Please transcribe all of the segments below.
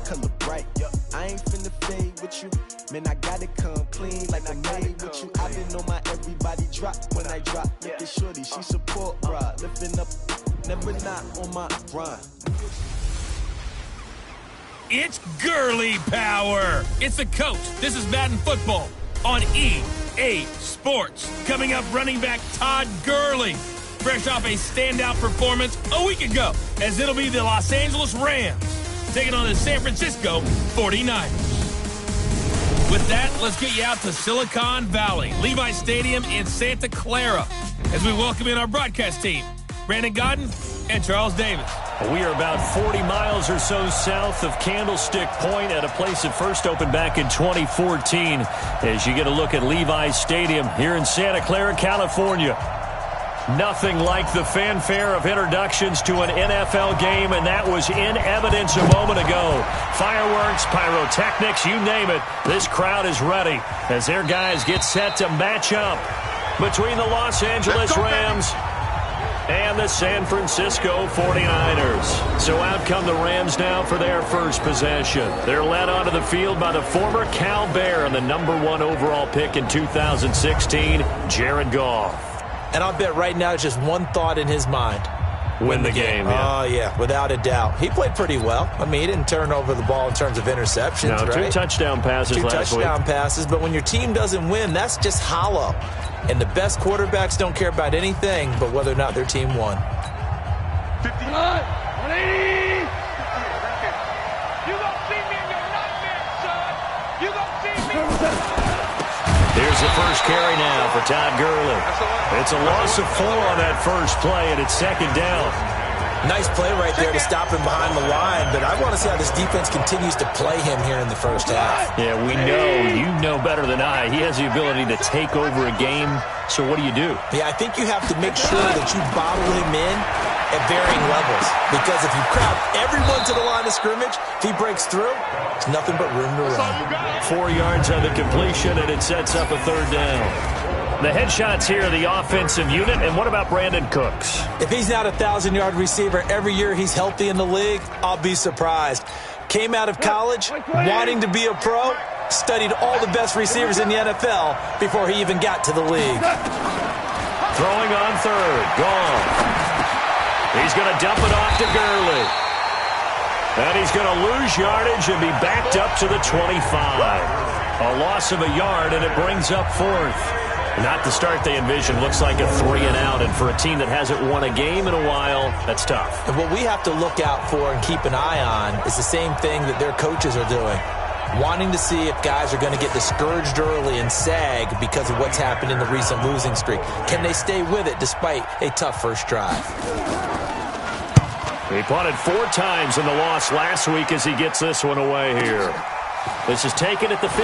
color bright. I ain't finna fade with you. Man, I gotta come clean like I made with you. I've been on my everybody drop when I drop. Look at shorty, she support ride. Lifting up, never not on my grind. It's Gurley power. It's the coach. This is Madden Football on EA Sports. Coming up, running back Todd Gurley, fresh off a standout performance a week ago, as it'll be the Los Angeles Rams taking on the San Francisco 49ers. With that, let's get you out to Silicon Valley, Levi Stadium in Santa Clara, as we welcome in our broadcast team, Brandon Godden and Charles Davis. We are about 40 miles or so south of Candlestick Point at a place that first opened back in 2014 as you get a look at Levi Stadium here in Santa Clara, California. Nothing like the fanfare of introductions to an NFL game, and that was in evidence a moment ago. Fireworks, pyrotechnics, you name it. This crowd is ready as their guys get set to match up between the Los Angeles Rams and the San Francisco 49ers. So out come the Rams now for their first possession. They're led onto the field by the former Cal Bear and the #1 overall pick in 2016, Jared Goff. And I'll bet right now just one thought in his mind. Win the game. Oh, yeah, without a doubt. He played pretty well. I mean, he didn't turn over the ball in terms of interceptions, right? 2 touchdown passes last week. 2 touchdown passes, but when your team doesn't win, that's just hollow. And the best quarterbacks don't care about anything but whether or not their team won. 59, 180. You gonna see me in your nightmare, son. You gonna see me. Here's the first carry now for Todd Gurley. It's a loss of 4 on that first play, and it's second down. Nice play right there to stop him behind the line, but I want to see how this defense continues to play him here in the first half. Yeah, we know, you know better than I, he has the ability to take over a game, so what do you do? Yeah, I think you have to make sure that you bottle him in at varying levels, because if you crowd everyone to the line of scrimmage, if he breaks through, there's nothing but room to run. 4 yards on the completion, and it sets up a third down. The headshots here, the offensive unit, and what about Brandon Cooks? If he's not a 1,000-yard receiver every year he's healthy in the league, I'll be surprised. Came out of college wanting to be a pro, studied all the best receivers in the NFL before he even got to the league. Throwing on third, gone. He's going to dump it off to Gurley. And he's going to lose yardage and be backed up to the 25. A loss of a yard, and it brings up fourth. Not the start they envisioned. Looks like a 3-and-out, and for a team that hasn't won a game in a while, that's tough. And what we have to look out for and keep an eye on is the same thing that their coaches are doing. Wanting to see if guys are going to get discouraged early and sag because of what's happened in the recent losing streak. Can they stay with it despite a tough first drive? He punted 4 times in the loss last week as he gets this one away here. This is taken at the 15.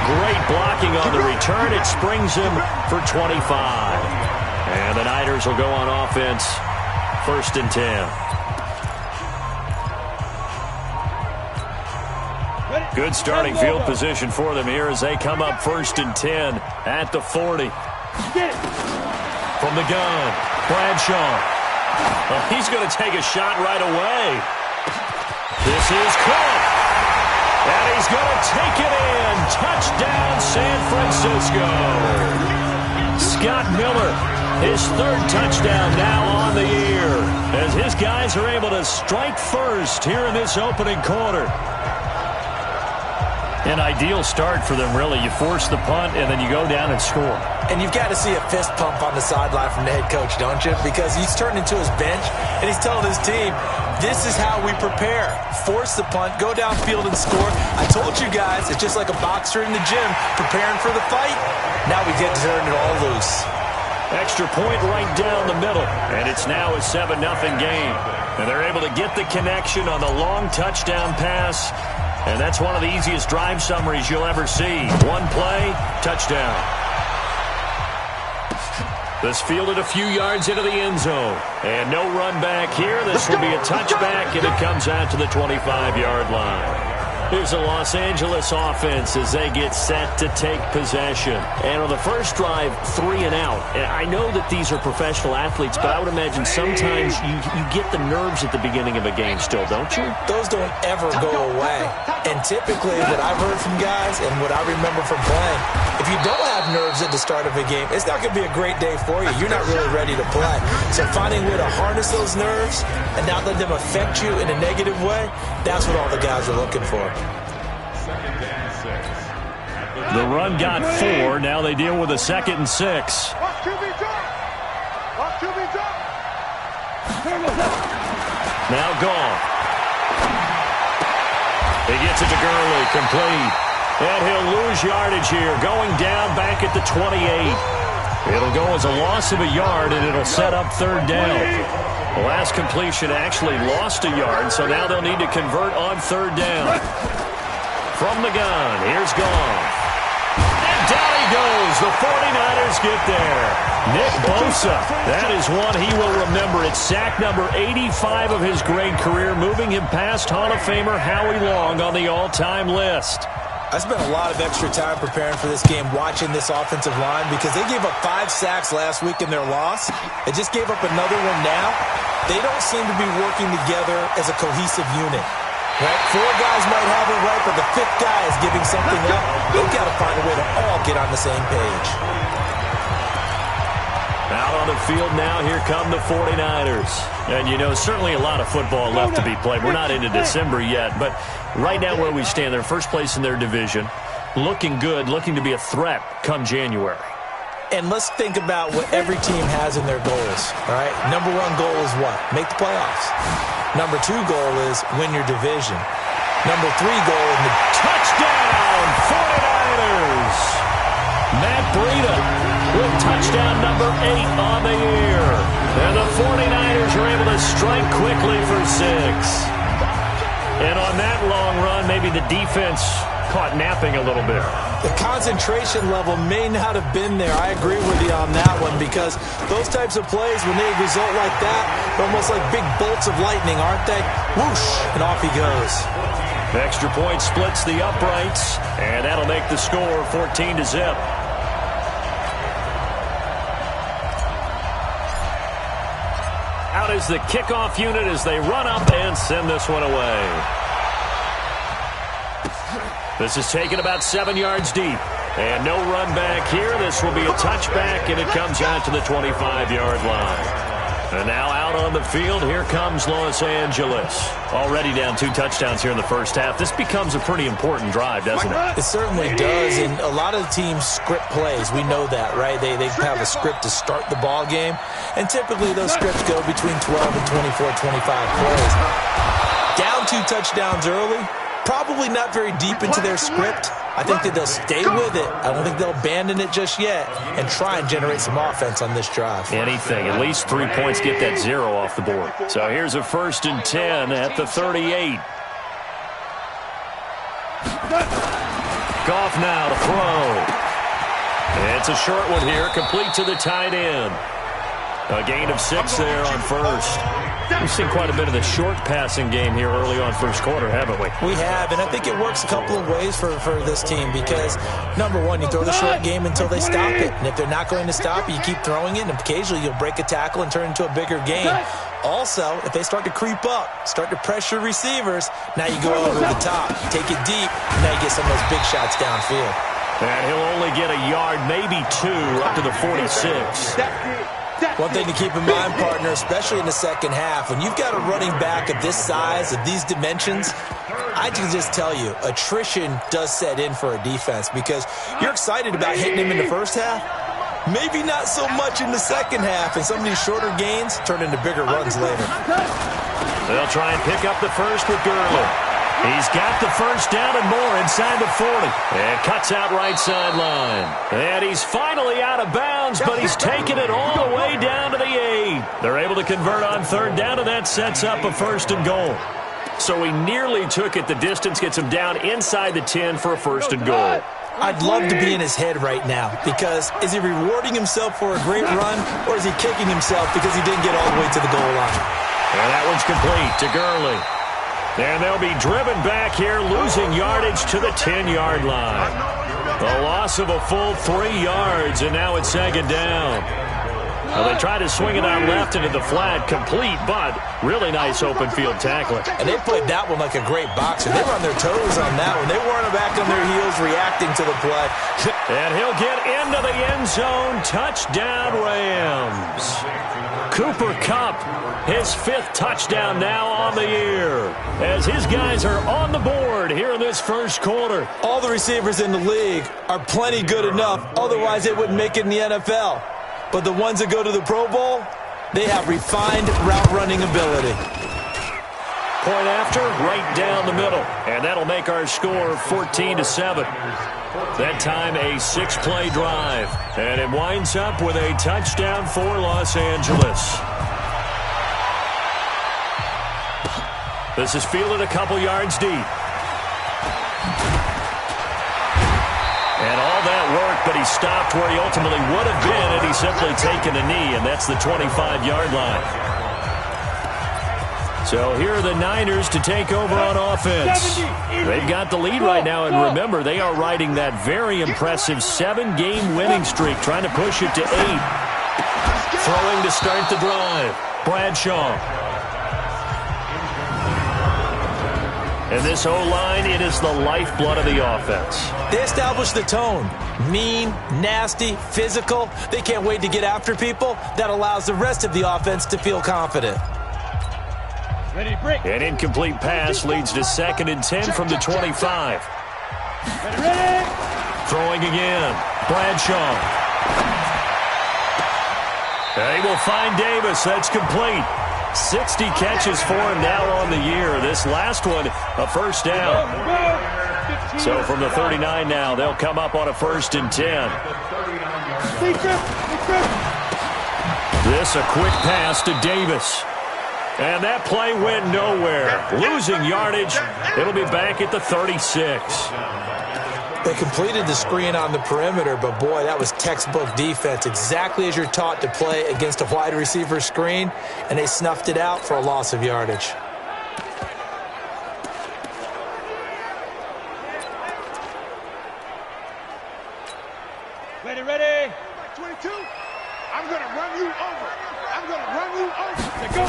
Great blocking on the return. It springs him for 25. And the Niners will go on offense. 1st and 10. Good starting field position for them here as they come up 1st and 10 at the 40. From the gun, Bradshaw. Well, he's going to take a shot right away. This is Cook. And he's going to take it in. Touchdown, San Francisco. Scott Miller, his 3rd touchdown now on the year, as his guys are able to strike first here in this opening quarter. An ideal start for them, really. You force the punt, and then you go down and score. And you've got to see a fist pump on the sideline from the head coach, don't you? Because he's turned into his bench, and he's telling his team, this is how we prepare. Force the punt, go downfield and score. I told you guys, it's just like a boxer in the gym preparing for the fight. Now we get to turn it all loose. Extra point right down the middle, and it's now a 7-0 game. And they're able to get the connection on the long touchdown pass, and that's one of the easiest drive summaries you'll ever see. 1 play, touchdown. This fielded a few yards into the end zone. And no run back here. This will be a touchback, and it comes out to the 25-yard line. Here's the Los Angeles offense as they get set to take possession. And on the first drive, 3 and out. And I know that these are professional athletes, but I would imagine sometimes you get the nerves at the beginning of a game still, don't you? Those don't ever go away. And typically what I've heard from guys and what I remember from playing, if you don't have nerves at the start of a game, it's not going to be a great day for you. You're not really ready to play. So finding a way to harness those nerves and not let them affect you in a negative way, that's what all the guys are looking for. The run got 4. Now they deal with a 2nd and 6. Watch QB drop. Watch QB drop. Now gone. He gets it to Gurley, complete. And he'll lose yardage here, going down back at the 28. It'll go as a loss of a yard, and it'll set up 3rd down. The last completion actually lost a yard, so now they'll need to convert on 3rd down. From the gun, here's Goff. And down he goes. The 49ers get there. Nick Bosa, that is one he will remember. It's sack number 85 of his great career, moving him past Hall of Famer Howie Long on the all-time list. I spent a lot of extra time preparing for this game, watching this offensive line, because they gave up 5 sacks last week in their loss. They just gave up another one now. They don't seem to be working together as a cohesive unit. Right? 4 guys might have it right, but the 5th guy is giving something up. They've got to find a way to all get on the same page. Out on the field now, here come the 49ers. And, you know, certainly a lot of football left to be played. We're not into December yet, but right now where we stand, they're first place in their division, looking good, looking to be a threat come January. And let's think about what every team has in their goals, all right? Number 1 goal is what? Make the playoffs. Number 2 goal is win your division. Number 3 goal is the touchdown, 49ers. Matt Breida with touchdown number 8 on the year. And the 49ers are able to strike quickly for 6. And on that long run, maybe the defense caught napping a little bit. The concentration level may not have been there. I agree with you on that one, because those types of plays, when they result like that, they're almost like big bolts of lightning, aren't they? Whoosh, and off he goes. Extra point splits the uprights, and that'll make the score 14-0. Out is the kickoff unit as they run up and send this one away. This is taken about 7 yards deep. And no run back here. This will be a touchback, and it comes out to the 25-yard line. And now out on the field, here comes Los Angeles. Already down 2 touchdowns here in the first half. This becomes a pretty important drive, doesn't it? It certainly does, and a lot of the teams script plays. We know that, right? They have a script to start the ball game, and typically those scripts go between 12 and 24, 25 plays. Down 2 touchdowns early, probably not very deep into their script. I think that they'll stay with it. I don't think they'll abandon it just yet and try and generate some offense on this drive. Anything. At least 3 points, get that 0 off the board. So here's a 1st and 10 at the 38. Goff now to throw. It's a short one here, complete to the tight end. A gain of 6 there on first. We've seen quite a bit of the short passing game here early on first quarter, haven't we? We have, and I think it works a couple of ways for this team because, number 1, you throw the short game until they stop it. And if they're not going to stop it, you keep throwing it, and occasionally you'll break a tackle and turn it into a bigger game. Also, if they start to creep up, start to pressure receivers, now you go over the top, take it deep, and now you get some of those big shots downfield. And he'll only get a yard, maybe 2, up to the 46. One thing to keep in mind, partner, especially in the second half, when you've got a running back of this size, of these dimensions, I can just tell you, attrition does set in for a defense because you're excited about hitting him in the first half. Maybe not so much in the second half, and some of these shorter gains turn into bigger runs later. They'll try and pick up the first with Gurley. He's got the first down and more inside the 40. And cuts out right sideline. And he's finally out of bounds, but he's taken it all the way down to the 8. They're able to convert on 3rd down, and that sets up a 1st and goal. So he nearly took it. The distance gets him down inside the 10 for a 1st and goal. I'd love to be in his head right now because is he rewarding himself for a great run, or is he kicking himself because he didn't get all the way to the goal line? And that one's complete to Gurley. And they'll be driven back here, losing yardage to the 10-yard line. A loss of a full 3 yards, and now it's second down. Well, they try to swing it out left into the flat, complete, but really nice open field tackling. And they played that one like a great boxer. They were on their toes on that one. They weren't back on their heels reacting to the play. And he'll get into the end zone. Touchdown, Rams. Cooper Kupp, his 5th touchdown now on the year, as his guys are on the board here in this first quarter. All the receivers in the league are plenty good enough, otherwise they wouldn't make it in the NFL. But the ones that go to the Pro Bowl, they have refined route running ability. Point after, right down the middle. And that'll make our score 14-7. That time a 6-play drive. And it winds up with a touchdown for Los Angeles. This is fielded a couple yards deep. And all that work, but he stopped where he ultimately would have been had he simply taken a knee, and that's the 25-yard line. So here are the Niners to take over on offense. They've got the lead right now, and remember, they are riding that very impressive 7-game winning streak, trying to push it to 8. Throwing to start the drive, Bradshaw. And this O-line, it is the lifeblood of the offense. They establish the tone. Mean, nasty, physical. They can't wait to get after people. That allows the rest of the offense to feel confident. Ready, break. An incomplete pass leads to 2nd and 10 from the 25. Ready. Throwing again, Bradshaw. They will find Davis. That's complete. 60 catches for him now on the year. This last one, a first down. So from the 39 now, they'll come up on a 1st and 10. This a quick pass to Davis. And that play went nowhere. Losing yardage. It'll be back at the 36. They completed the screen on the perimeter, but boy, that was textbook defense. Exactly as you're taught to play against a wide receiver screen, and they snuffed it out for a loss of yardage. Ready. 22. I'm going to run you over. Let's go.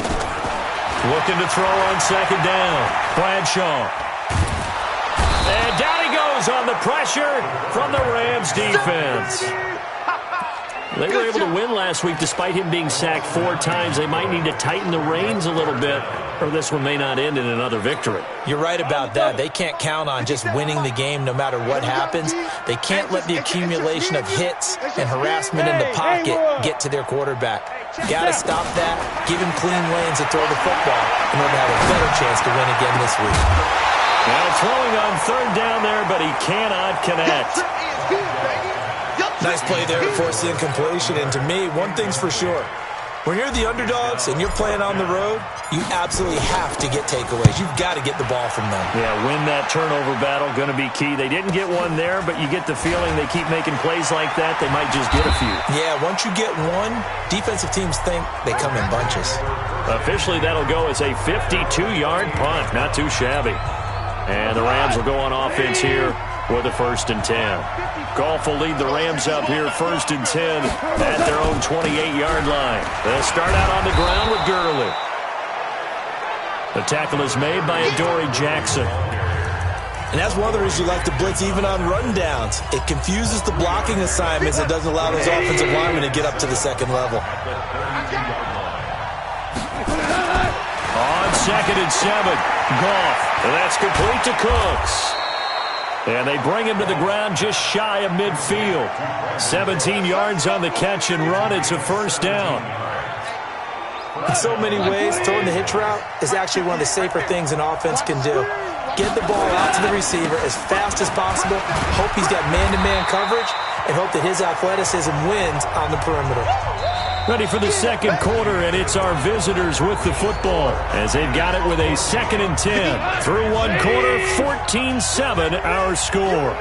Looking to throw on 2nd down. Bradshaw. And down he goes on the pressure from the Rams defense. They were able to win last week despite him being sacked 4 times. They might need to tighten the reins a little bit, or this one may not end in another victory. You're right about that. They can't count on just winning the game no matter what happens. They can't let the accumulation of hits and harassment in the pocket get to their quarterback. Got to stop that, give him clean lanes to throw the football in order to have a better chance to win again this week. Now throwing on 3rd down there, but he cannot connect. Nice play there to force the incompletion. And to me, one thing's for sure. When you're the underdogs and you're playing on the road, you absolutely have to get takeaways. You've got to get the ball from them. Yeah, win that turnover battle, going to be key. They didn't get one there, but you get the feeling they keep making plays like that, they might just get a few. Yeah, once you get one, defensive teams think they come in bunches. Officially, that'll go as a 52-yard punt. Not too shabby. And the Rams will go on offense here with a 1st and 10. Goff will lead the Rams up here 1st and 10 at their own 28-yard line. They'll start out on the ground with Gurley. The tackle is made by Adoree Jackson. And that's one of the reasons you like to blitz even on rundowns. It confuses the blocking assignments and doesn't allow those offensive linemen to get up to the 2nd level. On 2nd and 7, Goff. And that's complete to Cooks. And they bring him to the ground just shy of midfield. 17 yards on the catch and run. It's a 1st down. In so many ways, throwing the hitch route is actually one of the safer things an offense can do. Get the ball out to the receiver as fast as possible, hope he's got man-to-man coverage, and hope that his athleticism wins on the perimeter. Ready for the 2nd quarter, and it's our visitors with the football as they've got it with a 2nd and 10. Through 1 quarter, 14-7 our score.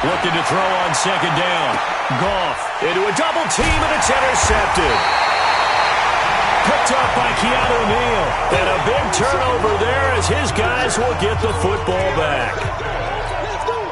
Looking to throw on 2nd down. Goff into a double team, and it's intercepted. Picked up by Keanu Neal. And a big turnover there as his guys will get the football back.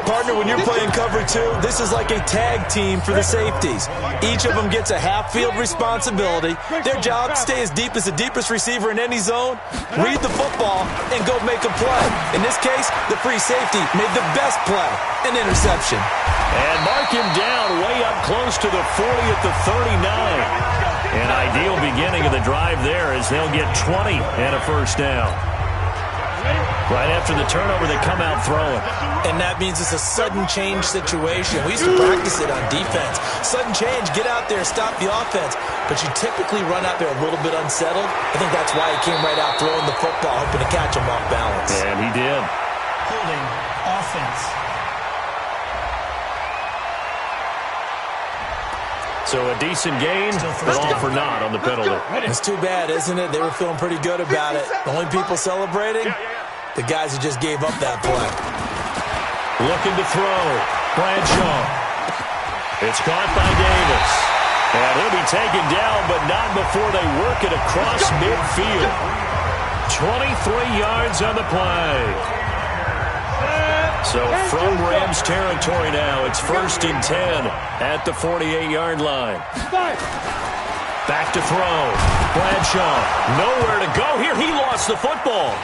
Partner, when you're playing cover two, this is like a tag team for the safeties. Each of them gets a half-field responsibility. Their job, stay as deep as the deepest receiver in any zone, read the football, and go make a play. In this case, the free safety made the best play, an interception. And mark him down way up close to the 40 at the 39. An ideal beginning of the drive there as they'll get 20 and a first down. Right after the turnover, they come out throwing. And that means it's a sudden change situation. We used to practice it on defense. Sudden change, get out there, stop the offense. But you typically run out there a little bit unsettled. I think that's why he came right out throwing the football, hoping to catch him off balance. And he did. Holding offense. So a decent gain, but all for naught on the penalty. It's too bad, isn't it? They were feeling pretty good about it. The only people celebrating, the guys who just gave up that play. Looking to throw. Bradshaw. It's caught by Davis. And he'll be taken down, but not before they work it across midfield. 23 yards on the play. So from Rams territory now, it's 1st and 10 at the 48-yard line. Back to throw. Bradshaw, nowhere to go here. He lost the football.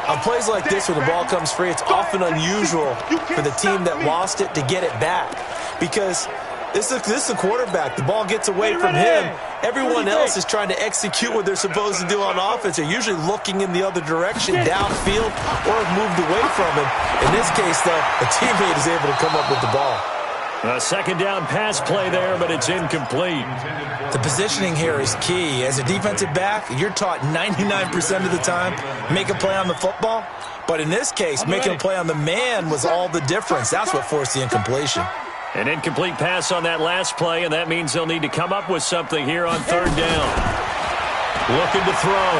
On plays like this where the ball comes free, it's often unusual for the team that lost it to get it back. Because this is a quarterback. The ball gets away from him. Everyone else is trying to execute what they're supposed to do on offense. They're usually looking in the other direction, downfield, or have moved away from him. In this case, though, a teammate is able to come up with the ball. A second down pass play there, but it's incomplete. The positioning here is key. As a defensive back, you're taught 99% of the time, make a play on the football. But in this case, making a play on the man was all the difference. That's what forced the incompletion. An incomplete pass on that last play, and that means they'll need to come up with something here on 3rd down. Looking to throw.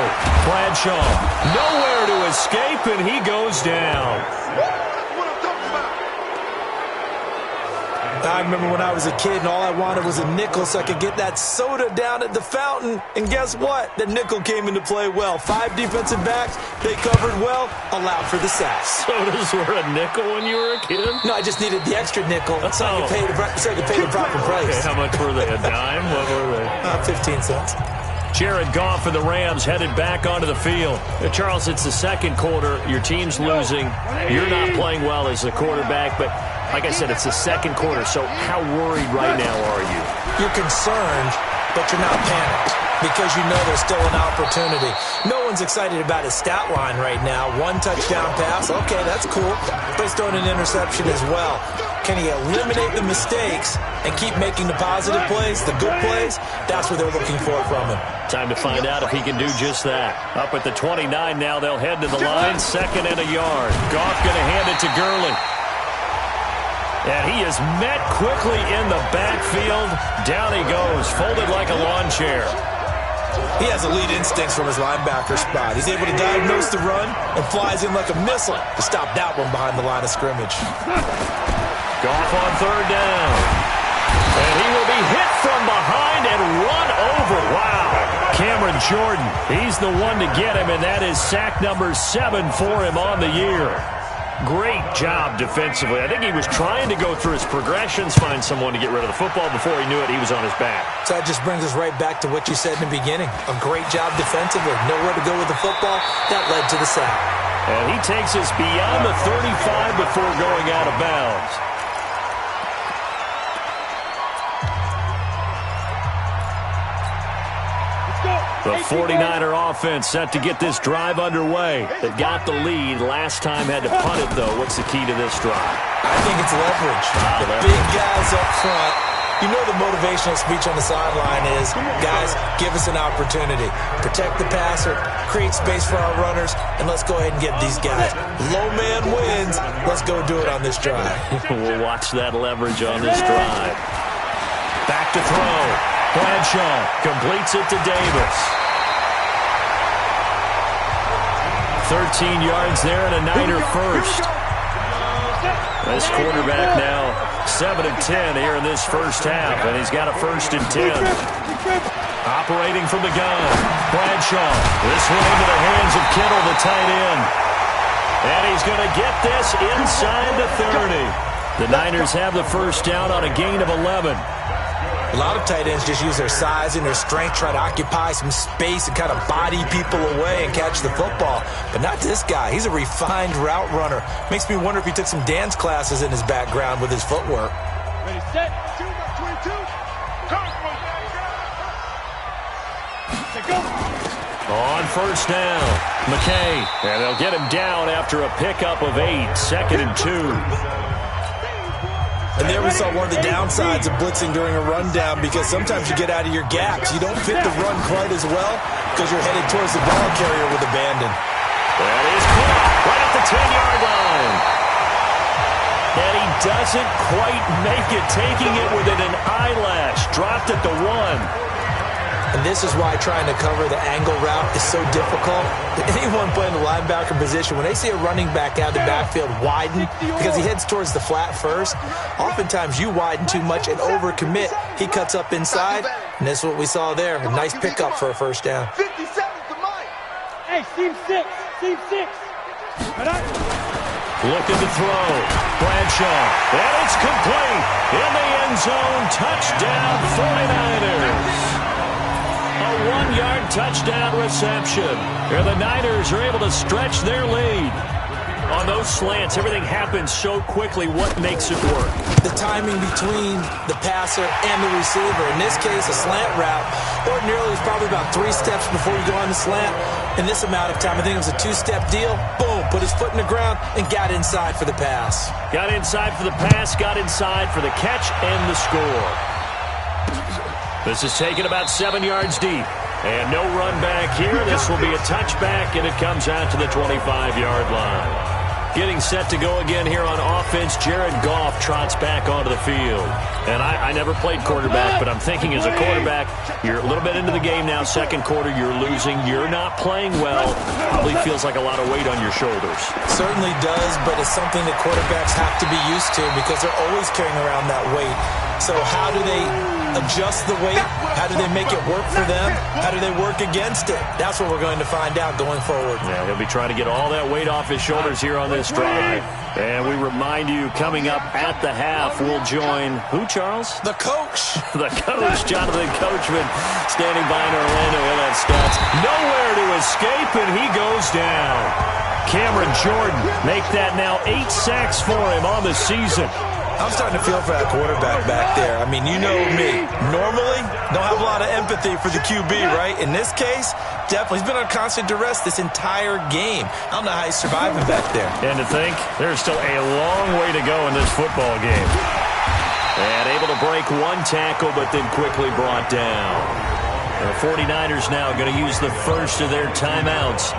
Bradshaw, nowhere to escape, and he goes down. I remember when I was a kid and all I wanted was a nickel so I could get that soda down at the fountain. And guess what? The nickel came into play well. 5 defensive backs, they covered well, allowed for the sacks. Sodas were a nickel when you were a kid? No, I just needed the extra nickel so I could pay the proper price. Okay, how much were they? A dime? What were they? 15 cents. Jared Goff for the Rams headed back onto the field. Charles, it's the second quarter. Your team's losing. You're not playing well as the quarterback, but like I said, it's the second quarter, so how worried right now are you? You're concerned, but you're not panicked because you know there's still an opportunity. No one's excited about his stat line right now. 1 touchdown pass, okay, that's cool. But he's throwing an interception as well. Can he eliminate the mistakes and keep making the positive plays, the good plays? That's what they're looking for from him. Time to find out if he can do just that. Up at the 29 now, they'll head to the line, 2nd and a yard. Goff going to hand it to Gurley. And he is met quickly in the backfield. Down he goes, folded like a lawn chair. He has elite instincts from his linebacker spot. He's able to diagnose the run and flies in like a missile to stop that one behind the line of scrimmage. Goff on 3rd down. And he will be hit from behind and run over. Wow. Cameron Jordan, he's the one to get him, and that is sack number 7 for him on the year. Great job defensively. I think he was trying to go through his progressions, find someone to get rid of the football. Before he knew it, he was on his back. So that just brings us right back to what you said in the beginning. A great job defensively. Nowhere to go with the football. That led to the sack. And he takes us beyond the 35 before going out of bounds. The 49er offense set to get this drive underway. They got the lead. Last time had to punt it, though. What's the key to this drive? I think it's leverage. The big guys up front. You know the motivational speech on the sideline is, guys, give us an opportunity. Protect the passer, create space for our runners, and let's go ahead and get these guys. Low man wins. Let's go do it on this drive. We'll watch that leverage on this drive. Back to throw. Bradshaw completes it to Davis. 13 yards there and a Niner first. This quarterback now 7 of 10 here in this first half, and he's got a 1st and 10. Operating from the gun, Bradshaw. This one into the hands of Kittle, the tight end. And he's going to get this inside the 30. The Niners have the first down on a gain of 11. A lot of tight ends just use their size and their strength, try to occupy some space and kind of body people away and catch the football. But not this guy. He's a refined route runner. Makes me wonder if he took some dance classes in his background with his footwork. Ready, set, 22. Go. On first down, McKay. And they'll get him down after a pickup of 8, 2nd and 2. And there we saw one of the downsides of blitzing during a rundown, because sometimes you get out of your gaps. You don't fit the run quite as well because you're headed towards the ball carrier with abandon. That is caught right at the 10-yard line. And he doesn't quite make it, taking it within an eyelash. Dropped at the 1. And this is why trying to cover the angle route is so difficult. Anyone playing the linebacker position, when they see a running back out of the backfield widen because he heads towards the flat first, oftentimes you widen too much and overcommit. He cuts up inside, and this is what we saw there. A nice pickup for a first down. 57 to Mike. Hey, seam 6. Looking to throw. Bradshaw. And it's complete. In the end zone. Touchdown 49ers. A 1-yard touchdown reception. Here the Niners are able to stretch their lead. On those slants, everything happens so quickly. What makes it work? The timing between the passer and the receiver. In this case, a slant route. Ordinarily, it's probably about 3 steps before you go on the slant. In this amount of time, I think it was a 2-step deal. Boom, put his foot in the ground and got inside for the pass. Got inside for the pass, got inside for the catch and the score. This is taken about 7 yards deep. And no run back here. This will be a touchback, and it comes out to the 25-yard line. Getting set to go again here on offense, Jared Goff trots back onto the field. And I never played quarterback, but I'm thinking as a quarterback, you're a little bit into the game now, second quarter, you're losing, you're not playing well. Probably feels like a lot of weight on your shoulders. Certainly does, but it's something that quarterbacks have to be used to because they're always carrying around that weight. So how do they adjust the weight? How do they make it work for them? How do they work against it? That's what we're going to find out going forward. Yeah, he'll be trying to get all that weight off his shoulders here on this drive. And we remind you, coming up at the half, we'll join who, Charles? The coach. The coach, Jonathan Coachman, standing by in Orlando. He'll have stats. Nowhere to escape, and he goes down. Cameron Jordan make that now 8 sacks for him on the season. I'm starting to feel for that quarterback back there. I mean, you know me. Normally, don't have a lot of empathy for the QB, right? In this case, definitely. He's been on constant duress this entire game. I don't know how he's surviving back there. And to think, there's still a long way to go in this football game. And able to break one tackle, but then quickly brought down. The 49ers now going to use the first of their timeouts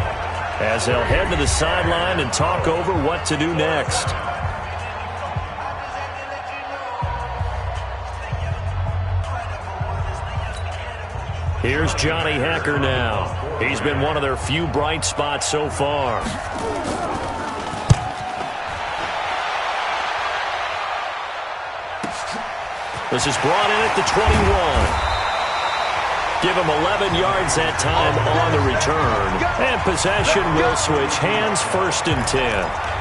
as they'll head to the sideline and talk over what to do next. Here's Johnny Hekker now. He's been one of their few bright spots so far. This is brought in at the 21. Give him 11 yards that time on the return. And possession will switch hands, 1st and 10.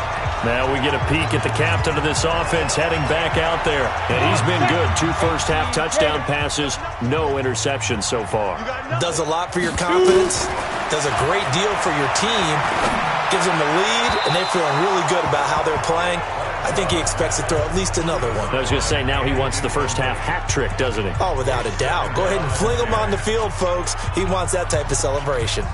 Now we get a peek at the captain of this offense heading back out there. And he's been good. 2 first-half touchdown passes, no interceptions so far. Does a lot for your confidence. Does a great deal for your team. Gives them the lead, and they're feeling really good about how they're playing. I think he expects to throw at least another one. I was going to say, now he wants the first-half hat trick, doesn't he? Oh, without a doubt. Go ahead and fling him on the field, folks. He wants that type of celebration.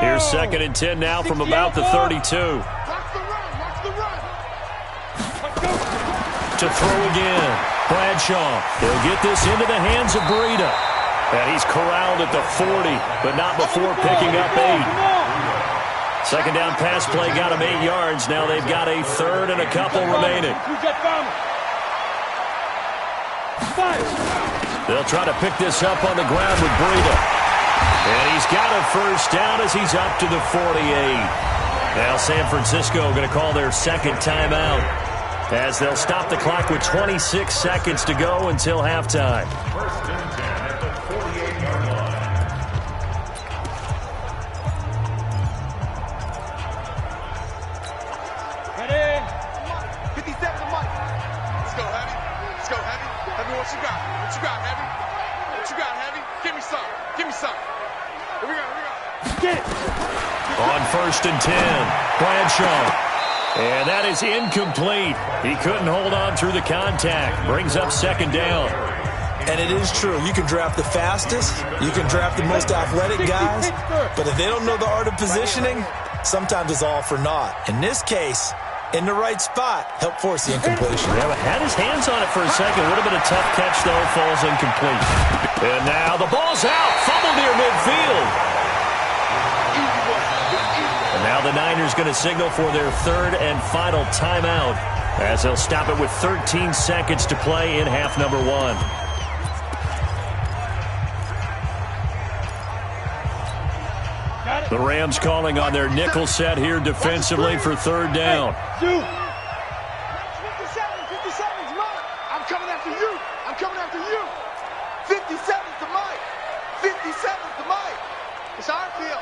Here's 2nd and 10 now from about the 32. Watch the run. To throw again. Bradshaw. He'll get this into the hands of Breida. And he's corralled at the 40, but not before picking up 8. Second down pass play got him 8 yards. Now they've got a 3rd and a couple remaining. They'll try to pick this up on the ground with Breida. And he's got a first down as he's up to the 48. Now San Francisco going to call their second timeout as they'll stop the clock with 26 seconds to go until halftime. First and 10 at the 48-yard line. Ready? 57 to Mike. Let's go, Heavy. Let's go, Heavy. Heavy, what you got? What you got, Heavy? What you got, Heavy? Give me some. Give me some. Here we go. Here we go. Get it. On first and 10, Bradshaw. And that is incomplete. He couldn't hold on through the contact. Brings up second down. And it is true. You can draft the fastest. You can draft the most athletic guys. But if they don't know the art of positioning, sometimes it's all for naught. In this case, in the right spot, help force the incompletion. Yeah, had his hands on it for a second. Would have been a tough catch, though. Falls incomplete. And now the ball's out. Fumble near midfield. And now the Niners going to signal for their third and final timeout as they'll stop it with 13 seconds to play in half number one. The Rams calling on their nickel set here defensively for third down. 57's mine. I'm coming after you. I'm coming after you. 57's to Mike. 57's to Mike. It's our field.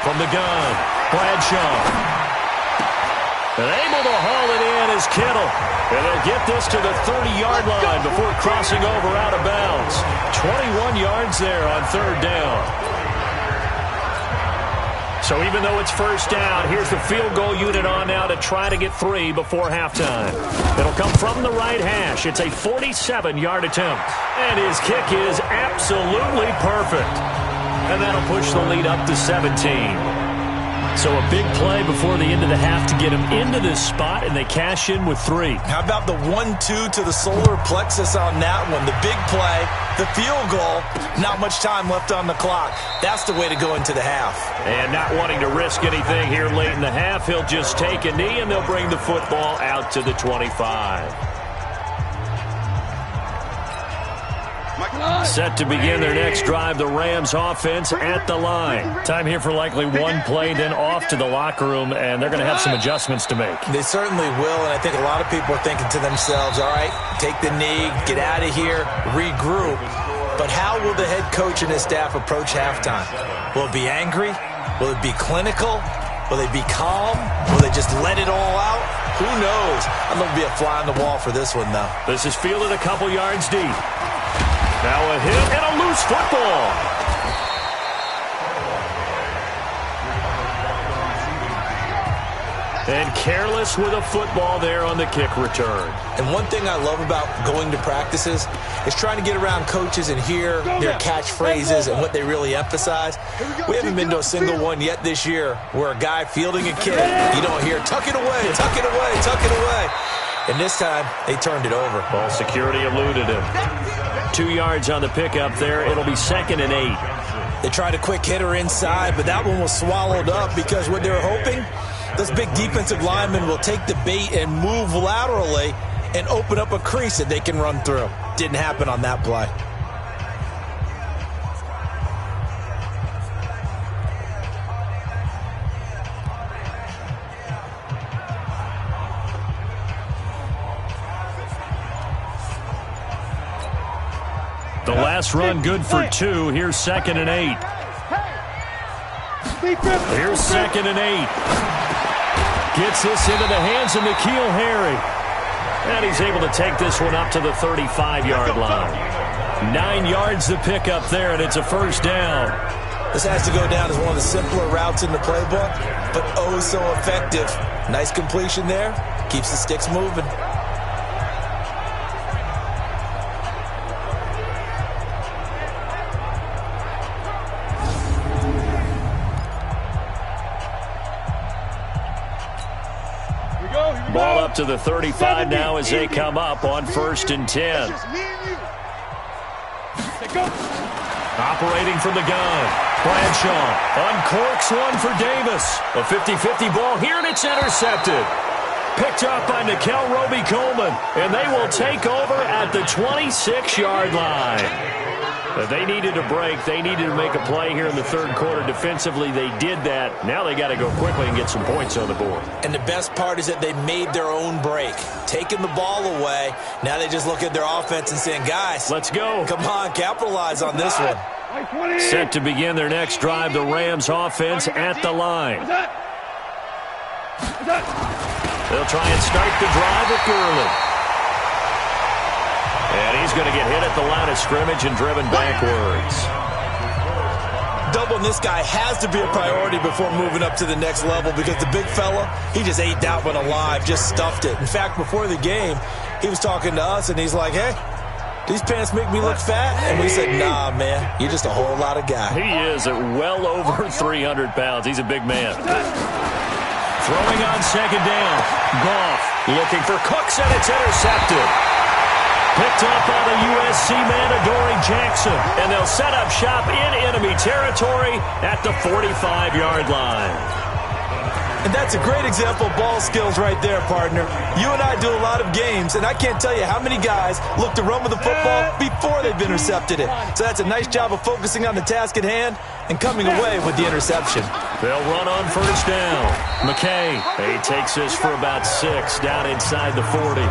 From the gun, Bradshaw. And able to haul it in is Kittle. And they'll get this to the 30-yard line before crossing over out of bounds. 21 yards there on third down. So even though it's first down, here's the field goal unit on now to try to get 3 before halftime. It'll come from the right hash. It's a 47-yard attempt. And his kick is absolutely perfect. And that'll push the lead up to 17. So a big play before the end of the half to get him into this spot, and they cash in with 3. How about the 1-2 to the solar plexus on that one? The big play, the field goal, not much time left on the clock. That's the way to go into the half. And not wanting to risk anything here late in the half, he'll just take a knee, and they'll bring the football out to the 25. Set to begin their next drive, the Rams offense at the line. Time here for likely one play, then off to the locker room, and they're going to have some adjustments to make. They certainly will, and I think a lot of people are thinking to themselves, all right, take the knee, get out of here, regroup. But how will the head coach and his staff approach halftime? Will it be angry? Will it be clinical? Will they be calm? Will they just let it all out? Who knows? I'm going to be a fly on the wall for this one, though. This is fielded a couple yards deep. Now a hit and a loose football. And careless with a football there on the kick return. And one thing I love about going to practices is trying to get around coaches and hear their catchphrases and what they really emphasize. We haven't been to a single one yet this year where a guy fielding a kick, you don't hear, tuck it away, tuck it away, tuck it away. And this time, they turned it over. Ball security eluded him. 2 yards on the pickup there. It'll be 2nd and 8. They tried a quick hitter inside, but that one was swallowed up because what they were hoping, those big defensive linemen will take the bait and move laterally and open up a crease that they can run through. Didn't happen on that play. The last run good for 2. Here's 2nd and 8. Here's 2nd and 8. Gets this into the hands of N'Keal Harry. And he's able to take this one up to the 35-yard line. 9 yards to pick up there, and it's a first down. This has to go down as one of the simpler routes in the playbook, but oh so effective. Nice completion there. Keeps the sticks moving. Ball up to the 35 now as they come up on 1st and 10. Operating from the gun. Bradshaw uncorks one for Davis. A 50-50 ball here, and it's intercepted. Picked up by Nickel Roby-Coleman, and they will take over at the 26-yard line. They needed a break. They needed to make a play here in the third quarter. Defensively, they did that. Now they got to go quickly and get some points on the board. And the best part is that they made their own break. Taking the ball away. Now they just look at their offense and saying, guys, let's go. Come on, capitalize on this one. Set to begin their next drive, the Rams offense at the line. They'll try and start the drive with Gurley. And he's going to get hit at the line of scrimmage and driven backwards. Doubling this guy has to be a priority before moving up to the next level because the big fella, he just ate that one alive, just stuffed it. In fact, before the game, he was talking to us, and he's like, hey, these pants make me look fat? And we said, nah, man, you're just a whole lot of guy. He is at well over 300 pounds. He's a big man. Throwing on second down. Goff looking for Cooks, and it's intercepted. Picked up by the USC man, Adoree Jackson. And they'll set up shop in enemy territory at the 45-yard line. And that's a great example of ball skills right there, partner. You and I do a lot of games, and I can't tell you how many guys look to run with the football before they've intercepted it. So that's a nice job of focusing on the task at hand and coming away with the interception. They'll run on first down. McKay, he takes this for about 6 down inside the 40.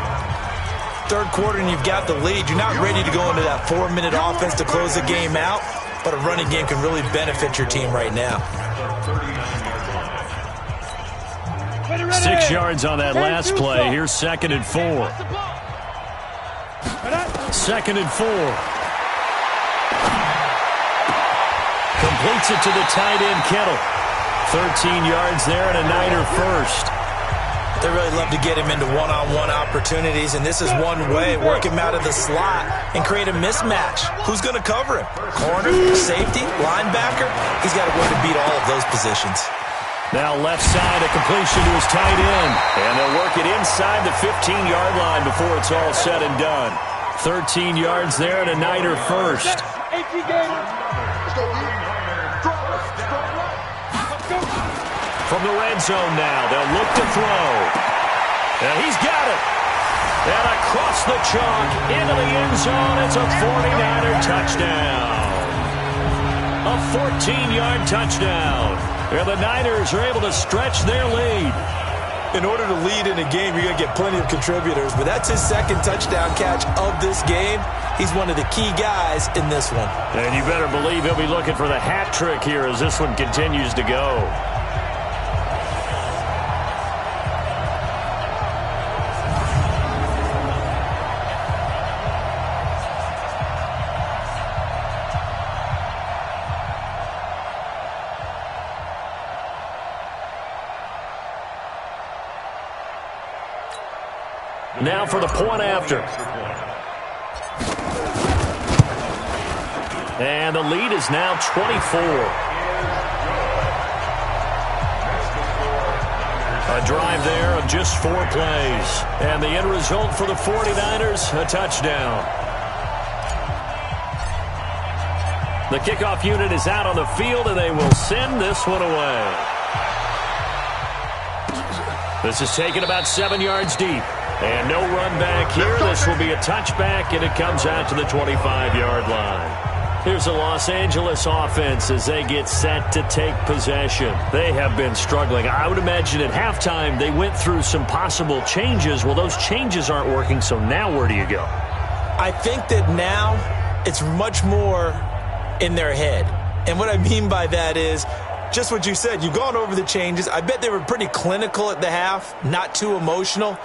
Third quarter and you've got the lead. You're not ready to go into that 4-minute offense to close the game out, but a running game can really benefit your team right now. 6 yards on that last play. Here's 2nd and 4. 2nd and 4. Completes it to the tight end, Kittle. 13 yards there and a Niner first. They really love to get him into one-on-one opportunities, and this is one way. Work him out of the slot and create a mismatch. Who's going to cover him? Corner, safety, linebacker? He's got to work to beat all of those positions. Now left side, a completion to his tight end. And they'll work it inside the 15-yard line before it's all said and done. 13 yards there and a Niner first. From the red zone now, they'll look to throw. And he's got it. And across the chalk, into the end zone, it's a 49er touchdown. A 14-yard touchdown. And the Niners are able to stretch their lead. In order to lead in a game, you're going to get plenty of contributors, but that's his second touchdown catch of this game. He's one of the key guys in this one. And you better believe he'll be looking for the hat trick here as this one continues to go. Now for the point after. And the lead is now 24. A drive there of just 4 plays. And the end result for the 49ers, a touchdown. The kickoff unit is out on the field, and they will send this one away. This is taken about 7 yards deep. And no run back here. This will be a touchback, and it comes out to the 25-yard line. Here's the Los Angeles offense as they get set to take possession. They have been struggling. I would imagine at halftime they went through some possible changes. Well, those changes aren't working, so now where do you go? I think that now it's much more in their head. And what I mean by that is just what you said. You've gone over the changes. I bet they were pretty clinical at the half, not too emotional.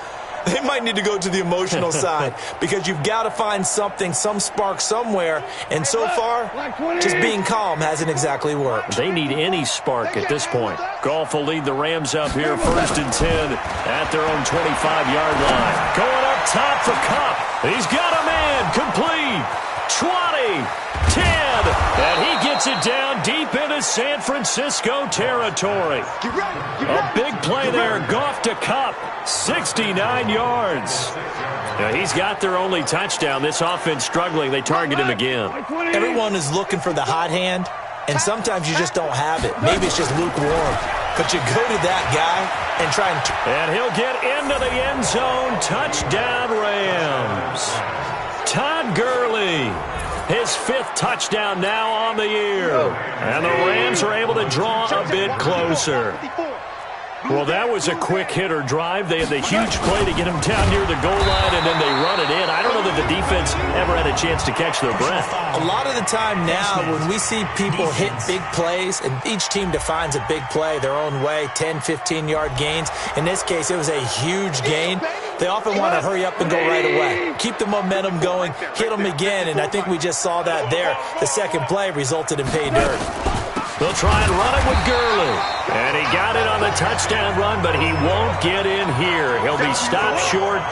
They might need to go to the emotional side because you've got to find something, some spark somewhere. And so far, just being calm hasn't exactly worked. They need any spark at this point. Goff will lead the Rams up here 1st and 10 at their own 25-yard line. Going up top for Kupp. He's got a man. Complete. 20. 10. And he gets it down deep into San Francisco territory. A big play there. Goff to Kupp. 69 yards. Now, he's got their only touchdown. This offense struggling. They target him again. Everyone is looking for the hot hand, and sometimes you just don't have it. Maybe it's just lukewarm. But you go to that guy and try and... And he'll get into the end zone. Touchdown, Rams. Todd Gurley. His 5th touchdown now on the year. And the Rams are able to draw a bit closer. Well, that was a quick hitter drive. They had the huge play to get him down near the goal line, and then they run it in. I don't know that the defense ever had a chance to catch their breath. A lot of the time now when we see people hit big plays, and each team defines a big play their own way, 10, 15-yard gains. In this case, it was a huge gain. They often want to hurry up and go right away. Keep the momentum going, hit them again, and I think we just saw that there. The second play resulted in pay dirt. They'll try and run it with Gurley. And he got it on the touchdown run, but he won't get in here. He'll be stopped short,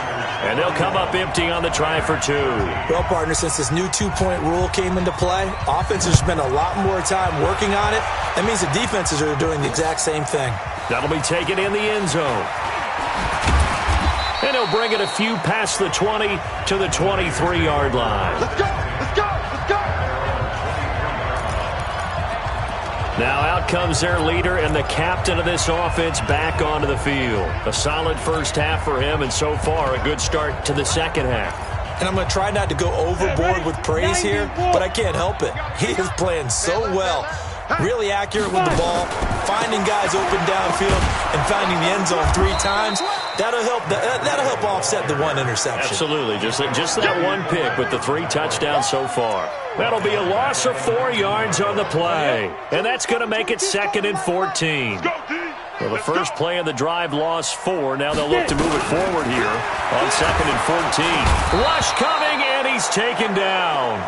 and they'll come up empty on the try for 2. Well, partner, since this new 2-point rule came into play, offenses spend a lot more time working on it. That means the defenses are doing the exact same thing. That'll be taken in the end zone. And he'll bring it a few past the 20 to the 23-yard line. Let's go! Let's go! Let's go! Now out comes their leader and the captain of this offense back onto the field. A solid first half for him, and so far a good start to the second half. And I'm going to try not to go overboard with praise here, but I can't help it. He is playing so well. Really accurate with the ball, finding guys open downfield, and finding the end zone 3 times. That'll help offset the 1 interception. Absolutely. Just that 1 pick with the 3 touchdowns so far. That'll be a loss of 4 yards on the play. And that's going to make it 2nd and 14. Well, the first play of the drive lost 4. Now they'll look to move it forward here on 2nd and 14. Rush coming, and he's taken down.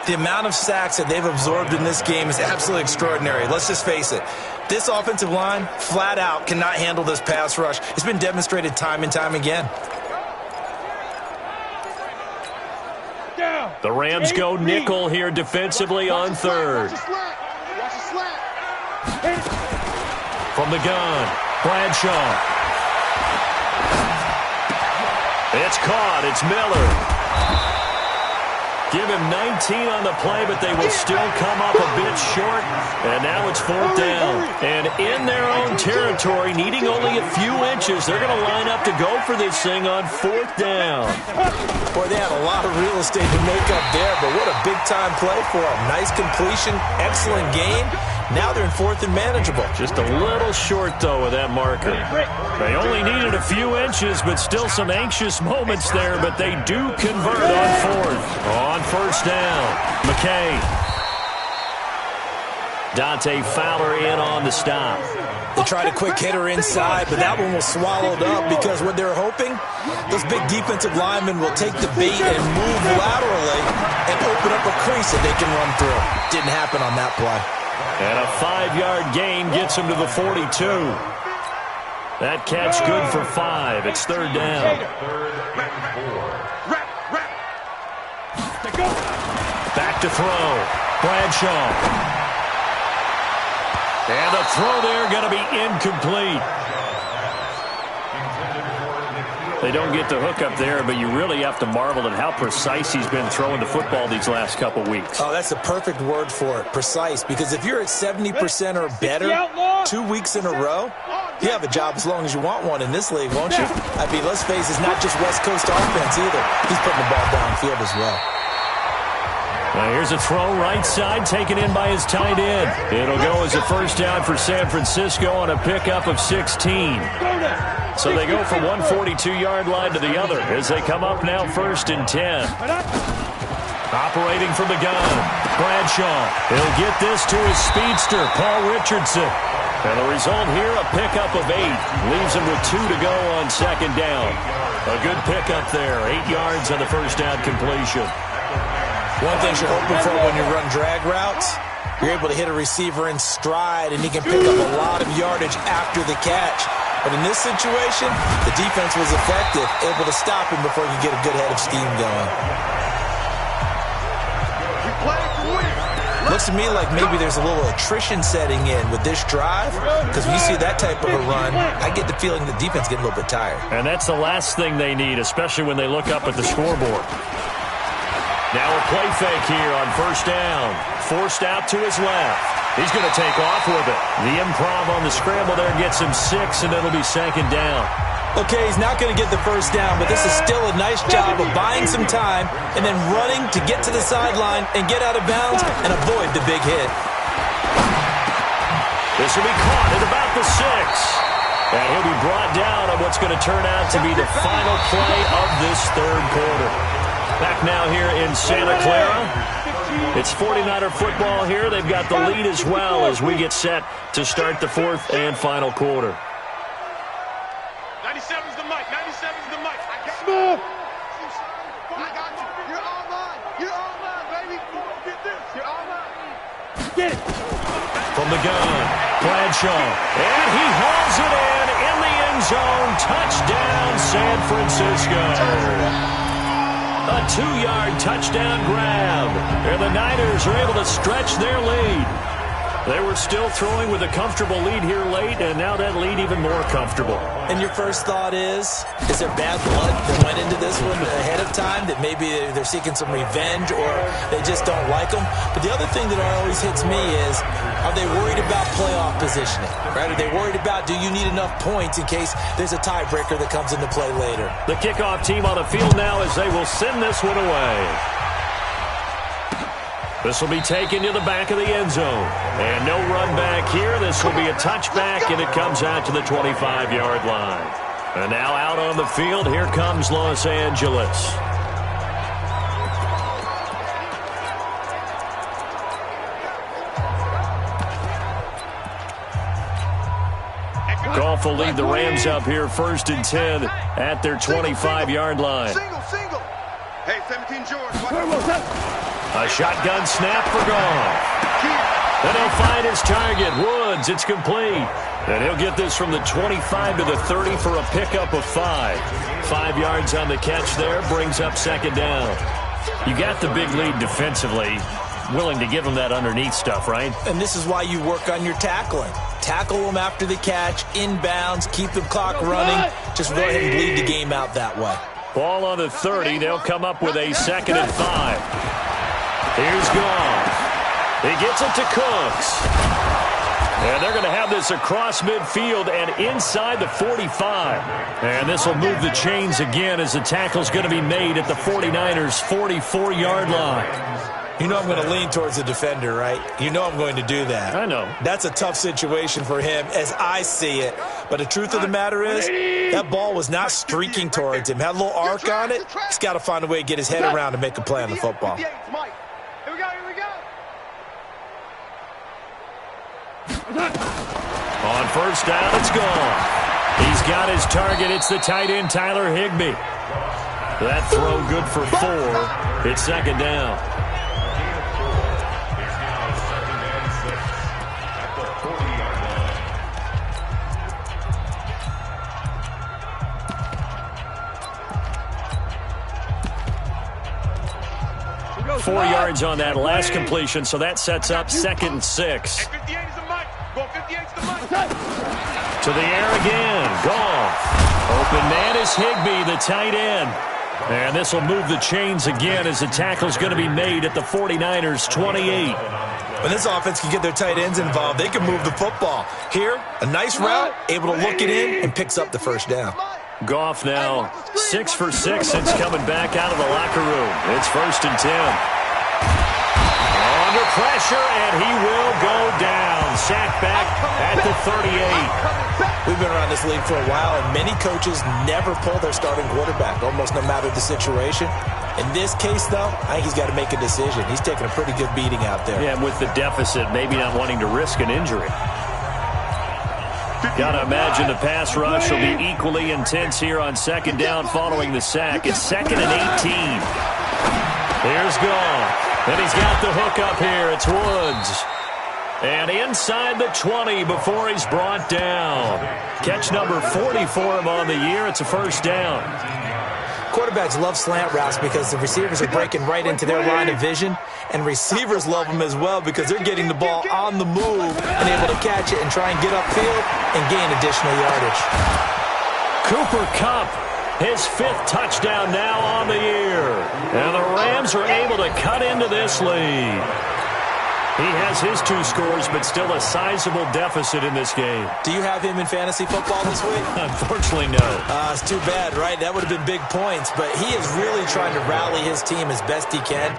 The amount of sacks that they've absorbed in this game is absolutely extraordinary. Let's just face it. This offensive line, flat out, cannot handle this pass rush. It's been demonstrated time and time again. The Rams go nickel here defensively on 3rd. From the gun, Bradshaw. It's caught. It's Miller. Give him 19 on the play, but they will still come up a bit short. And now it's 4th down. And in their own territory, needing only a few inches, they're going to line up to go for this thing on 4th down. Boy, they had a lot of real estate to make up there, but what a big-time play for them. Nice completion, excellent game. Now they're in 4th and manageable. Just a little short, though, with that marker. They only needed a few inches, but still some anxious moments there, but they do convert on 4th. On 1st down, McKay. Dante Fowler in on the stop. They tried a quick hitter inside, but that one was swallowed up because what they're hoping, those big defensive linemen will take the bait and move laterally and open up a crease that they can run through. Didn't happen on that play. And a 5-yard gain gets him to the 42. That catch good for 5. It's 3rd down. Back to throw. Bradshaw. And the throw there going to be incomplete. They don't get the hook up there, but you really have to marvel at how precise he's been throwing the football these last couple weeks. Oh, that's the perfect word for it, precise, because if you're at 70% or better 2 weeks in a row, you have a job as long as you want one in this league, won't you? I mean, let's face it, it's not just West Coast offense either. He's putting the ball downfield as well. Now here's a throw right side taken in by his tight end. It'll go as a 1st down for San Francisco on a pickup of 16. So they go from 142-yard line to the other as they come up now 1st and 10. Operating from the gun, Bradshaw. He'll get this to his speedster, Paul Richardson. And the result here, a pickup of 8. Leaves him with 2 to go on 2nd down. A good pickup there, 8 yards on the 1st down completion. One thing you're hoping for when you run drag routes, you're able to hit a receiver in stride, and he can pick up a lot of yardage after the catch. But in this situation, the defense was effective, able to stop him before he could get a good head of steam going. Looks to me like maybe there's a little attrition setting in with this drive, because when you see that type of a run, I get the feeling the defense getting a little bit tired. And that's the last thing they need, especially when they look up at the scoreboard. Now a play fake here on first down. Forced out to his left. He's going to take off with it. The improv on the scramble there gets him 6, and it'll be second down. Okay, he's not going to get the first down, but this is still a nice job of buying some time and then running to get to the sideline and get out of bounds and avoid the big hit. This will be caught at about the 6. And he'll be brought down on what's going to turn out to be the final play of this third quarter. Back now here in Santa Clara. It's 49er football here. They've got the lead as well as we get set to start the fourth and final quarter. 97's the mic. 97's the mic. I got you. You're all mine. You're all mine, baby. Get this. You're all mine. Get it. From the gun, Bradshaw. And he hauls it in the end zone. Touchdown, San Francisco. A 2-yard touchdown grab. And the Niners are able to stretch their lead. They were still throwing with a comfortable lead here late, and now that lead even more comfortable. And your first thought is there bad blood that went into this one ahead of time, that maybe they're seeking some revenge or they just don't like them? But the other thing that always hits me is, are they worried about playoff positioning? Right? Are they worried about, do you need enough points in case there's a tiebreaker that comes into play later? The kickoff team on the field now as they will send this one away. This will be taken to the back of the end zone. And no run back here. This will be a touchback, and it comes out to the 25-yard line. And now out on the field, here comes Los Angeles. Goff will lead the Rams up here first and 10 at their 25-yard line. Single. Hey, 17 George. A shotgun snap for Goff. And he'll find his target, Woods. It's complete. And he'll get this from the 25 to the 30 for a pickup of 5. 5 yards on the catch there, brings up second down. You got the big lead defensively. Willing to give them that underneath stuff, right? And this is why you work on your tackling. Tackle them after the catch, inbounds, keep the clock running. Just go ahead and bleed the game out that way. Ball on the 30. They'll come up with a 2nd and 5. Here's Goff. He gets it to Cooks. And they're going to have this across midfield and inside the 45. And this will move the chains again as the tackle's going to be made at the 49ers' 44-yard line. You know I'm going to lean towards the defender, right? You know I'm going to do that. I know. That's a tough situation for him as I see it. But the truth of the matter is, that ball was not streaking towards him. Had a little arc on it. He's got to find a way to get his head around and make a play on the football. Here we go. On first down, it's gone. He's got his target. It's the tight end, Tyler Higbee. That throw good for 4. It's second down. 4 yards on that last completion, so that sets up 2nd and 6. To the air again. Goff. Open man is Higbee, the tight end. And this will move the chains again as the tackle's going to be made at the 49ers' 28. When this offense can get their tight ends involved, they can move the football. Here, a nice route, able to look it in, and picks up the first down. Goff now 6 for 6 since coming back out of the locker room. It's 1st and 10. Under pressure, and he will go down. Sacked back at the 38. We've been around this league for a while, and many coaches never pull their starting quarterback, almost no matter the situation. In this case, though, I think he's got to make a decision. He's taking a pretty good beating out there. Yeah, and with the deficit, maybe not wanting to risk an injury. Got to imagine the pass rush will be equally intense here on second down following the sack. It's 2nd and 18. Here's Goff. And he's got the hook up here. It's Woods. And inside the 20 before he's brought down. Catch number 40 for him on the year. It's a first down. Quarterbacks love slant routes because the receivers are breaking right into their line of vision, and receivers love them as well because they're getting the ball on the move and able to catch it and try and get upfield and gain additional yardage. Cooper Kupp His 5th touchdown now on the year. And the Rams are able to cut into this lead. He has his 2 scores, but still a sizable deficit in this game. Do you have him in fantasy football this week? Unfortunately, no. It's too bad, right? That would have been big points, but he is really trying to rally his team as best he can.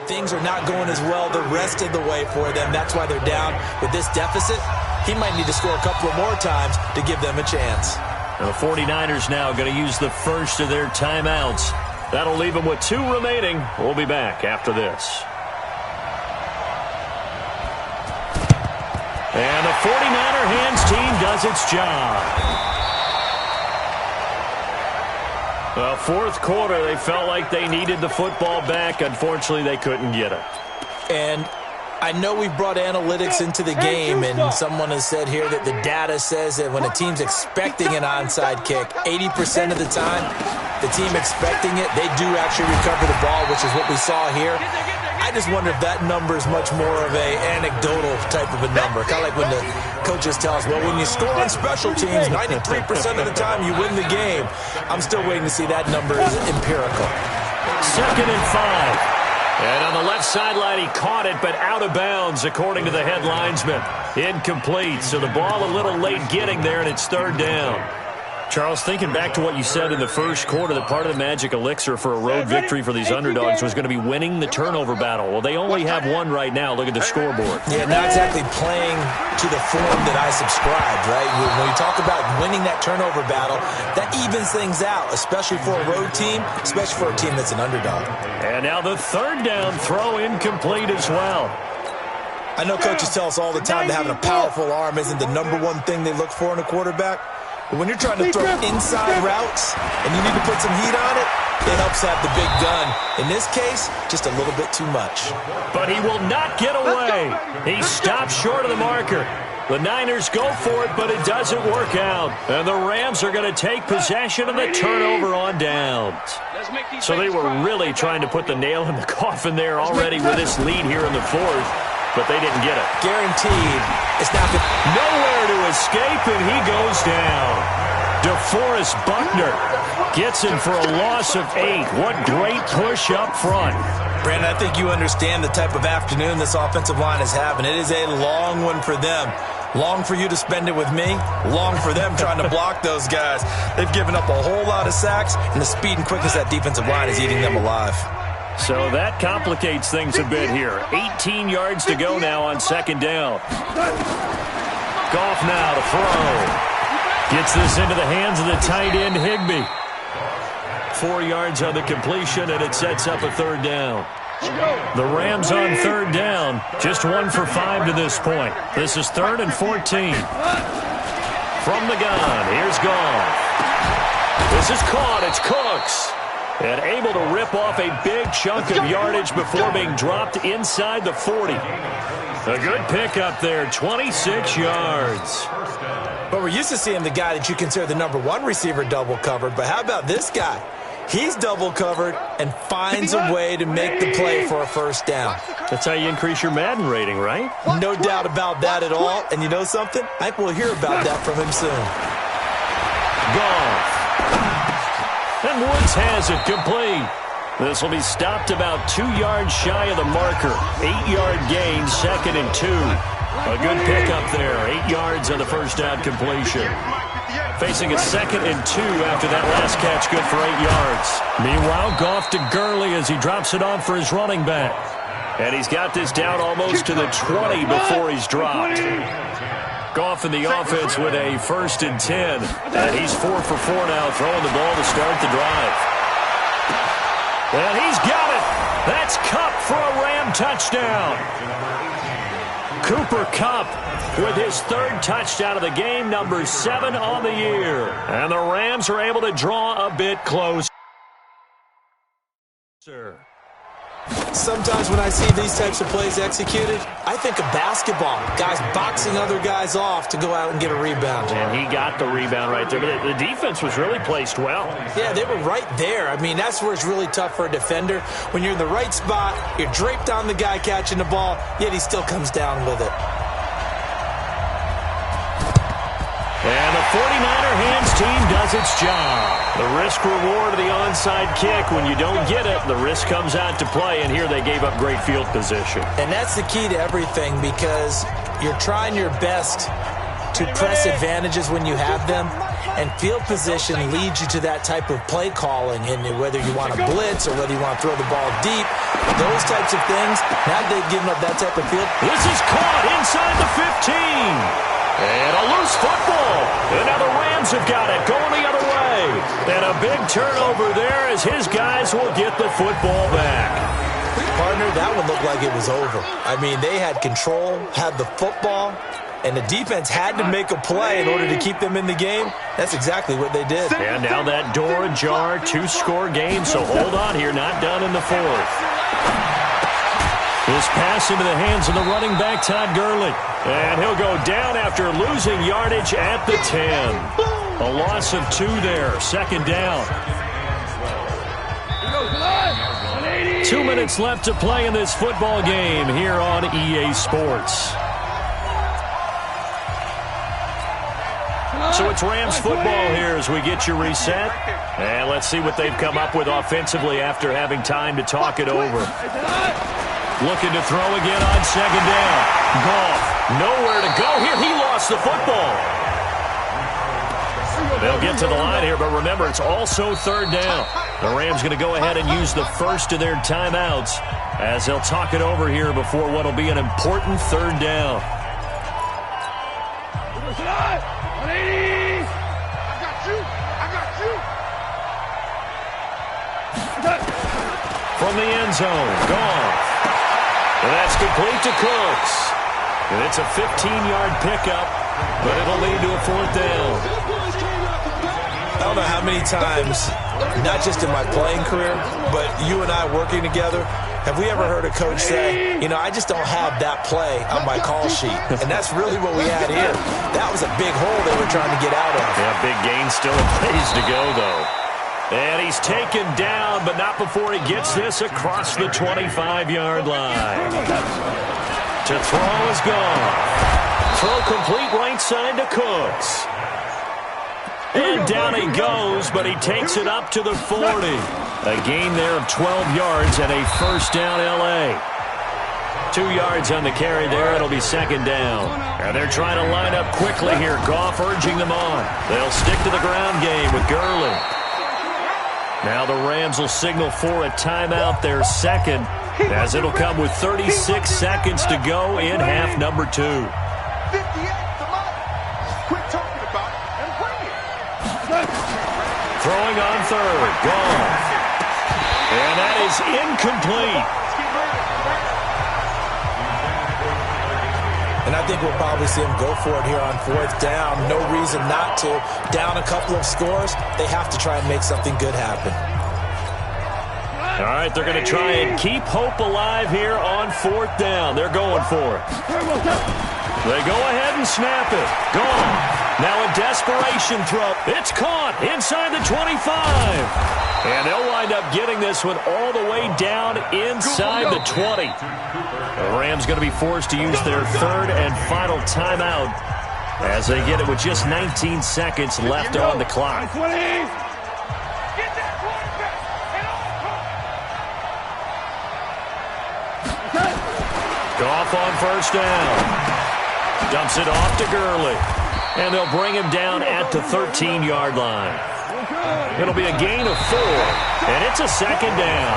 Things are not going as well the rest of the way for them. That's why they're down with this deficit. He might need to score a couple of more times to give them a chance. And the 49ers now going to use the first of their timeouts. That'll leave them with 2 remaining. We'll be back after this. And the 49er hands team does its job. Well, 4th quarter, they felt like they needed the football back. Unfortunately, they couldn't get it. And I know we've brought analytics into the game, and someone has said here that the data says that when a team's expecting an onside kick, 80% of the time, the team expecting it, they do actually recover the ball, which is what we saw here. I just wonder if that number is much more of a anecdotal type of a number. Kind of like when the coaches tell us, well, when you score on special teams, 93% of the time you win the game. I'm still waiting to see that number is empirical. 2nd and 5. And on the left sideline, he caught it, but out of bounds, according to the head linesman. Incomplete, so the ball a little late getting there, and it's 3rd down. Charles, thinking back to what you said in the first quarter, that part of the magic elixir for a road victory for these underdogs was going to be winning the turnover battle. Well, they only have 1 right now. Look at the scoreboard. Yeah, not exactly playing to the form that I subscribed, right? When you talk about winning that turnover battle, that evens things out, especially for a road team, especially for a team that's an underdog. And now the 3rd down throw incomplete as well. I know coaches tell us all the time that having a powerful arm isn't the #1 thing they look for in a quarterback. But when you're trying to throw inside routes and you need to put some heat on it, it helps have the big gun. In this case, just a little bit too much. But he will not get away. He stops short of the marker. The Niners go for it, but it doesn't work out. And the Rams are going to take possession of the turnover on downs. So they were really trying to put the nail in the coffin there already with this lead here in the 4th. But they didn't get it. Guaranteed. It's not good. Nowhere to escape, and he goes down. DeForest Buckner gets him for a loss of 8. What great push up front. Brandon, I think you understand the type of afternoon this offensive line is having. It is a long one for them. Long for you to spend it with me. Long for them trying to block those guys. They've given up a whole lot of sacks, and the speed and quickness of that defensive line is eating them alive. So that complicates things a bit here. 18 yards to go now on 2nd down. Goff now to throw. Gets this into the hands of the tight end, Higbee. 4 yards on the completion, and it sets up a 3rd down. The Rams on 3rd down. Just 1 for 5 to this point. This is 3rd and 14. From the gun, here's Goff. This is caught. It's Cooks. And able to rip off a big chunk of yardage before being dropped inside the 40. A good pickup there, 26 yards. But we're used to seeing the guy that you consider the #1 receiver double covered. But how about this guy? He's double covered and finds a way to make the play for a 1st down. That's how you increase your Madden rating, right? No doubt about that at all. And you know something? I think we'll hear about that from him soon. Goff. And Woods has it complete. This will be stopped about 2 yards shy of the marker. 8-yard gain, 2nd and 2. A good pickup there. 8 yards on the 1st down completion. Facing a 2nd and 2 after that last catch, good for 8 yards. Meanwhile, Goff to Gurley as he drops it off for his running back. And he's got this down almost to the 20 before he's dropped. Goff in the offense with a 1st and 10. And he's 4 for 4 now, throwing the ball to start the drive. And he's got it. That's Kupp for a Ram touchdown. Cooper Kupp with his third touchdown of the game, number 7 on the year. And the Rams are able to draw a bit closer. Sometimes when I see these types of plays executed, I think of basketball. Guys boxing other guys off to go out and get a rebound. And he got the rebound right there. But the defense was really placed well. Yeah, they were right there. I mean, that's where it's really tough for a defender. When you're in the right spot, you're draped on the guy catching the ball, yet he still comes down with it. And the 49er hands team does its job. The risk-reward of the onside kick. When you don't get it, the risk comes out to play, and here they gave up great field position. And that's the key to everything, because you're trying your best to press advantages when you have them, and field position leads you to that type of play calling, and whether you want to blitz or whether you want to throw the ball deep, those types of things, now that they've given up that type of field. This is caught inside the 15. And a loose football. And now the Rams have got it, going the other way. And a big turnover there as his guys will get the football back. Partner, that one looked like it was over. I mean, they had control, had the football, and the defense had to make a play in order to keep them in the game. That's exactly what they did. And now that door ajar, 2-score game, so hold on here, not done in the fourth. This pass into the hands of the running back, Todd Gurley. And he'll go down after losing yardage at the 10. A loss of 2 there, second down. 2 minutes left to play in this football game here on EA Sports. So it's Rams football here as we get you reset. And let's see what they've come up with offensively after having time to talk it over. Looking to throw again on second down. Goff, nowhere to go here. He lost the football. They'll get to the line here, but remember, it's also third down. The Rams going to go ahead and use the first of their timeouts as they'll talk it over here before what will be an important third down. From the end zone, Goff. And that's complete to Cooks. And it's a 15-yard pickup, but it'll lead to a fourth down. I don't know how many times, not just in my playing career, but you and I working together, have we ever heard a coach say, you know, I just don't have that play on my call sheet. And that's really what we had here. That was a big hole they were trying to get out of. Yeah, big gain, still a ways to go, though. And he's taken down, but not before he gets this across the 25-yard line. To throw is gone. Throw complete right side to Cooks. And down he goes, but he takes it up to the 40. A gain there of 12 yards and a first down L.A. 2 yards on the carry there. It'll be second down. And they're trying to line up quickly here. Goff urging them on. They'll stick to the ground game with Gurley. Now the Rams will signal for a timeout, their second, as it'll come with 36 seconds to go in half number 2. 58 to quit talking about it and bring it. Throwing on third, Goff. And that is incomplete. And I think we'll probably see them go for it here on fourth down. No reason not to. Down a couple of scores, they have to try and make something good happen. All right, they're going to try and keep hope alive here on fourth down. They're going for it. They go ahead and snap it. Gone. Now a desperation throw. It's caught inside the 25. And they'll wind up getting this one all the way down inside the 20. The Rams going to be forced to use their third and final timeout as they get it with just 19 seconds left on the clock. Goff on first down. Dumps it off to Gurley. And they'll bring him down at the 13-yard line. It'll be a gain of 4, and it's a second down.